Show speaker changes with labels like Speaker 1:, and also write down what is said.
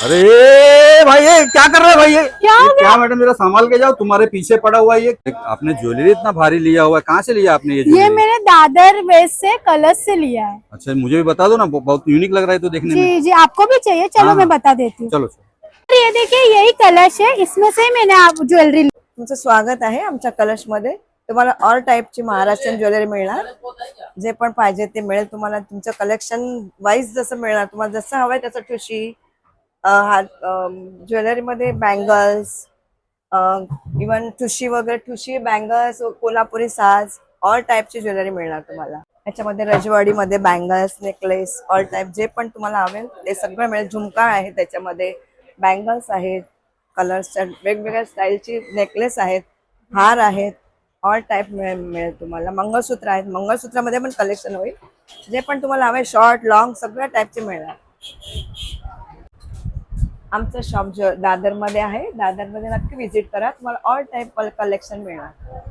Speaker 1: अरे भाई ये क्या कर रहे हैं भाई?
Speaker 2: क्या हो
Speaker 1: क्या मैडम, मेरा संभाल के जाओ, तुम्हारे पीछे पड़ा हुआ है ये। आपने ज्वेलरी इतना भारी लिया हुआ है, कहाँ से लिया आपने ये
Speaker 2: ये
Speaker 1: ज्वेलरी?
Speaker 2: मैंने दादर वेस्ट से कलश से लिया है।
Speaker 1: अच्छा, मुझे भी बता दो ना, बहुत यूनिक लग रहा है तो देखने में।
Speaker 2: जी जी, आपको भी चाहिए? चलो
Speaker 1: हाँ,
Speaker 2: मैं
Speaker 1: हाँ।
Speaker 2: बता देती हूँ।
Speaker 1: चलो चलो।
Speaker 2: ये देखिए, यही कलश है, इसमें से मैंने आप ज्वेलरी।
Speaker 3: तुमचं स्वागत आहे आमच्या कलशमध्ये। तुम्हाला ऑल टाईपची महाराष्ट्रीयन ज्वेलरी मिळणार, जे पण पाहिजे ते मिळेल तुम्हाला। तुमचं कलेक्शन वाईज जसं मिळणार, तुम्हाला जसं हवंय तसं ठुशी, हात, ज्वेलरी मध्ये बँगल्स, इवन ठुशी वगैरे, ठुशी बँगल्स, कोल्हापुरी साज, ऑल टाईपची ज्वेलरी मिळणार तुम्हाला। याच्यामध्ये रजवाडीमध्ये बँगल्स, नेकलेस, ऑल टाईप जे पण तुम्हाला हवेल ते सगळं मिळेल। झुमका आहे, त्याच्यामध्ये बँगल्स आहेत, कलर्सच्या वेगवेगळ्या स्टाईलची नेकलेस आहेत, हार आहेत, ऑल टाईप मिळेल तुम्हाला। मंगळसूत्र आहेत, मंगळसूत्रामध्ये पण कलेक्शन होईल, जे पण तुम्हाला हवे शॉर्ट लॉंग सगळ्या टाईपचे मिळणार। आमचं शॉप दादरमध्ये आहे, दादरमध्ये नक्की व्हिजिट करा, तुम्हाला ऑल टाईप कलेक्शन मिळणार।